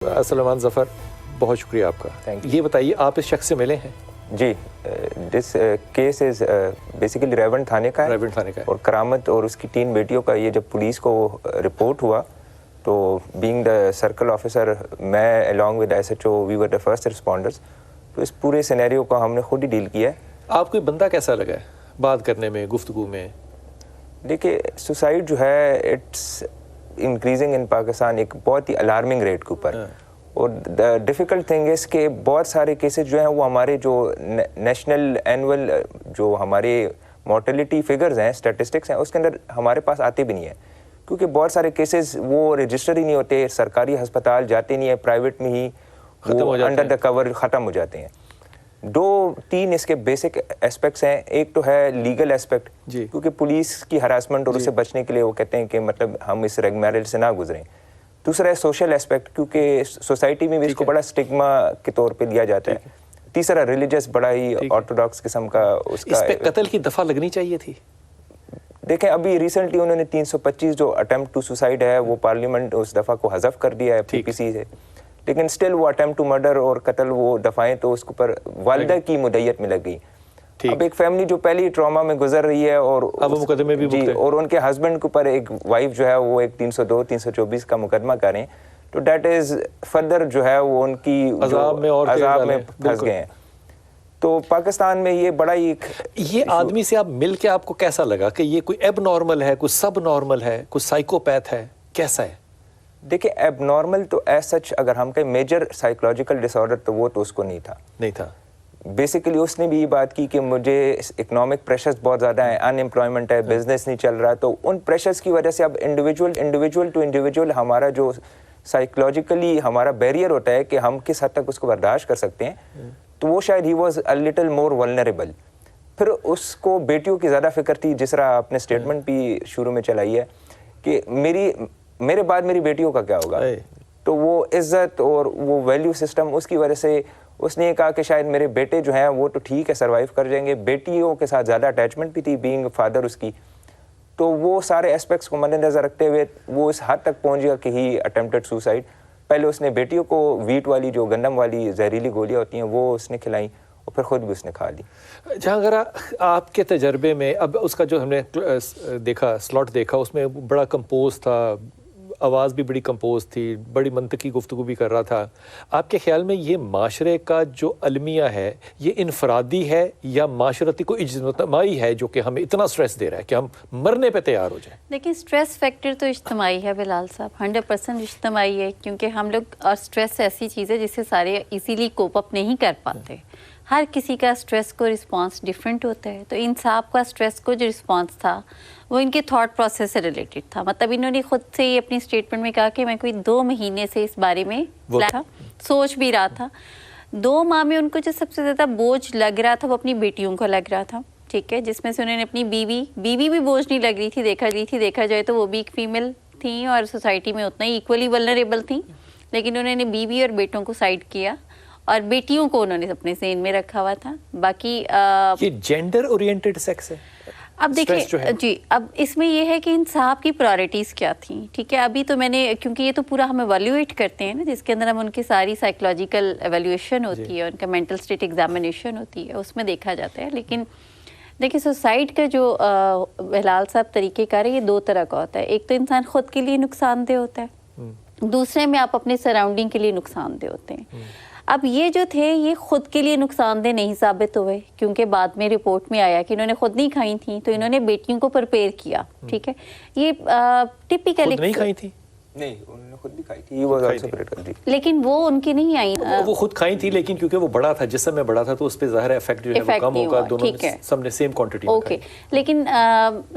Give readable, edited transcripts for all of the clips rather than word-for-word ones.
سلمان ظفر، بہت شکریہ آپ کا. یہ بتائیے آپ اس شخص سے ملے ہیں؟ جی، دس کیس از بیسیکلی ریونٹ تھانے کا ہے. ریونٹ تھانے کا ہے. اور کرامت اور اس کی 3 بیٹیوں کا یہ جب پولیس کو رپورٹ ہوا تو بینگ دا سرکل آفیسر میں along with S H O we were the first responders. تو اس پورے سینیریو کا ہم نے خود ہی ڈیل کیا ہے. آپ کو یہ بندہ کیسا لگا ہے بات کرنے میں، گفتگو میں؟ دیکھیے، سوسائڈ جو ہے اٹس انکریزنگ ان پاکستان ایک بہت ہی الارمنگ ریٹ کے اوپر. اور دا ڈیفیکلٹ تھنگ از کہ بہت سارے کیسز جو ہیں وہ ہمارے جو نیشنل اینول جو ہمارے مورٹیلٹی فگرز ہیں، اسٹیٹسٹکس ہیں، اس کے اندر ہمارے پاس آتے بھی نہیں ہیں. کیونکہ بہت سارے کیسز وہ رجسٹر ہی نہیں ہوتے، سرکاری ہسپتال جاتے نہیں ہیں، پرائیویٹ میں ہی وہ انڈر دا کور ختم ہو جاتے ہیں. 2-3 اس کے بیسک اسپیکٹس ہیں. ایک تو ہے لیگل اسپیکٹ، کیونکہ پولیس کی ہراسمنٹ اور اس سے بچنے کے لیے وہ کہتے ہیں کہ مطلب ہم اس ریگ میرج سے نہ گزریں. دوسرا ہے سوشل اسپیکٹ، کیونکہ سوسائٹی میں بھی اس کو بڑا اسٹگما کے طور پہ لیا جاتا ہے. تیسرا ریلیجس، بڑا ہی آرتھوڈاکس قسم کا اس کا. اس پہ قتل کی دفعہ لگنی چاہیے تھی. دیکھیں، ابھی ریسنٹلی انہوں نے 325 جو اٹیمپٹ ٹو سوسائڈ ہے وہ پارلیمنٹ اس دفعہ کو حذف کر دیا ہے پی پی سی سے. لیکن اسٹل وہ اٹیمپٹ ٹو مرڈر اور قتل وہ دفعیں تو اس کے اوپر والدہ کی مدعیت میں لگ گئی. اب ایک فیملی جو پہلی ٹراما میں گزر رہی ہے اور مقدمے بھی جی، اور ان کے ہسبینڈ کے اوپر ایک وائف جو ہے وہ ایک 302-324 کا مقدمہ کریں، تو دیٹ از فردر جو ہے وہ ان کی عذاب میں پھنس گئے ہیں. تو پاکستان میں یہ بڑا ہی یہ آدمی سے آپ مل کے آپ کو کیسا لگا کہ یہ کوئی ایب نارمل ہے، کوئی سب نارمل ہے، کوئی سائیکوپیتھ ہے، کیسا ہے؟ دیکھیں، ایب نارمل تو ایز سچ اگر ہم کہیں میجر سائیکولوجیکل ڈس آرڈر تو وہ تو اس کو نہیں تھا. بیسیکلی اس نے بھی یہ بات کی کہ مجھے اکنامک پریشرز بہت زیادہ ہیں، ان امپلائمنٹ ہے، بزنس نہیں چل رہا. تو ان پریشرز کی وجہ سے اب انڈیویجول ٹو انڈیویجول ہمارا جو سائیکولوجیکلی ہمارا بیریئر ہوتا ہے کہ ہم کس حد تک اس کو برداشت کر سکتے ہیں، تو وہ شاید he was a little more vulnerable. پھر اس کو بیٹیوں کی زیادہ فکر تھی، جس طرح آپ نے اسٹیٹمنٹ بھی شروع میں چلائی ہے کہ میرے بعد میری بیٹیوں کا کیا ہوگا. تو وہ عزت اور وہ ویلیو سسٹم، اس کی وجہ سے اس نے یہ کہا کہ شاید میرے بیٹے جو ہیں وہ تو ٹھیک ہے سروائیو کر جائیں گے. بیٹیوں کے ساتھ زیادہ اٹیچمنٹ بھی تھی بینگ فادر اس کی. تو وہ سارے اسپیکٹس کو مد نظر رکھتے ہوئے وہ اس حد تک پہنچ گیا کہ ہی اٹیمپٹڈ سوسائڈ. پہلے اس نے بیٹیوں کو ویٹ والی جو گندم والی زہریلی گولیاں ہوتی ہیں وہ اس نے کھلائیں اور پھر خود بھی اس نے کھا لی. جہاں اگر آپ کے تجربے میں اب اس کا جو ہم نے دیکھا سلاٹ دیکھا، اس میں بڑا کمپوز تھا، آواز بھی بڑی کمپوز تھی، بڑی منطقی گفتگو بھی کر رہا تھا. آپ کے خیال میں یہ معاشرے کا جو المیہ ہے یہ انفرادی ہے یا معاشرتی کوئی اجتماعی ہے جو کہ ہمیں اتنا سٹریس دے رہا ہے کہ ہم مرنے پہ تیار ہو جائیں؟ لیکن سٹریس فیکٹر تو اجتماعی ہے بلال صاحب، 100% اجتماعی ہے. کیونکہ ہم لوگ، اور سٹریس ایسی چیز ہے جس سے سارے ایزیلی کوپ اپ نہیں کر پاتے. ہر کسی کا سٹریس کو رسپانس ڈیفرنٹ ہوتا ہے. تو ان صاحب کا سٹریس کو جو رسپانس تھا وہ ان کے تھاٹ پروسیس سے ریلیٹڈ تھا. مطلب انہوں نے خود سے اپنی اسٹیٹمنٹ میں کہا کہ میں کوئی 2 مہینے سے اس بارے میں سوچ بھی رہا تھا. 2 ماہ میں ان کو جو سب سے زیادہ بوجھ لگ رہا تھا وہ اپنی بیٹیوں کو لگ رہا تھا. ٹھیک ہے، جس میں سے انہوں نے اپنی بیوی بھی بوجھ نہیں لگ رہی تھی. دیکھا جائے تو وہ بھی ایک فیمیل تھیں اور سوسائٹی میں اتنا ہی ایکولی ولنریبل تھیں. لیکن انہوں نے بیوی اور بیٹوں کو سائڈ کیا اور بیٹیوں کو انہوں نے اپنے ذہن میں رکھا ہوا تھا. باقی یہ جینڈر اورینٹڈ سیکس ہے. اب دیکھیں جی، اب اس میں یہ ہے کہ ان صاحب کی پرائرٹیز کیا تھیں. ٹھیک ہے، ابھی تو میں نے، کیونکہ یہ تو پورا ہم ایویلیویٹ کرتے ہیں نا، جس کے اندر ہم ان کی ساری سائیکولوجیکل ایویلیویشن ہوتی ہے، ان کا مینٹل اسٹیٹ ایگزامینیشن ہوتی ہے، اس میں دیکھا جاتا ہے. لیکن دیکھیں، سوسائڈ کا جو بلال صاحب طریقہ کار ہے یہ 2 طرح کا ہوتا ہے. ایک تو انسان خود کے لیے نقصان دہ ہوتا ہے، دوسرے میں آپ اپنے سراؤنڈنگ کے لیے نقصان دہ ہوتے ہیں. اب یہ جو تھے یہ خود کے لیے نقصان دہ نہیں ثابت ہوئے، کیونکہ بعد میں رپورٹ میں آیا کہ انہوں نے خود نہیں کھائی تھیں تو انہوں نے بیٹیوں کو پرپیئر کیا. ٹھیک ہے، یہ ٹپیکل نہیں کھائی تھی، نہیں انہوں نے خود بھی کھائی تھی، لیکن وہ ان کی نہیں آئی. وہ خود کھائی تھی لیکن کیونکہ وہ بڑا تھا، جسم میں بڑا تھا تو اس پہ ظاہر افیکٹ جو ہے وہ کم ہوگا. دونوں سب نے سیم کوانٹٹی میں کھائی. لیکن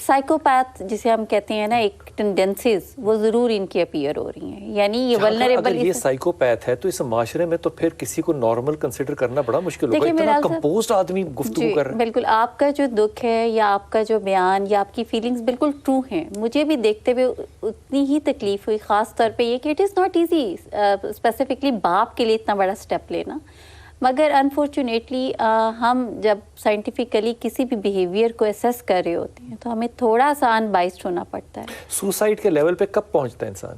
سائیکوپیتھ جسے ہم کہتے ہیں نا، ایک ٹینڈنسیز وہ ضرور ان کی اپیئر ہو رہی ہیں. یعنی یہ ولنریبل، اگر یہ سائیکوپیتھ ہے تو اس معاشرے میں تو پھر کسی کو نارمل کنسیڈر کرنا بڑا مشکل ہوگا. اتنا کمپوزڈ آدمی گفتگو کر رہا ہے. بالکل، آپ کا جو دکھ ہے یا آپ کا جو بیان یا آپ کی فیلنگز بالکل ٹرو ہیں. مجھے بھی دیکھتے ہوئے اتنی ہی تکلیف ہوئی، خاص طور پہ یہ کہ it is not easy specifically باپ کے لیے اتنا بڑا اسٹیپ لینا. مگر انفارچونیٹلی ہم جب سائنٹیفکلی کسی بھی بیہیویئر کو اسیس کر رہے ہوتے ہیں تو ہمیں تھوڑا سا ان بائسڈ ہونا پڑتا ہے. سوسائڈ کے لیول پہ کب پہنچتا ہے انسان؟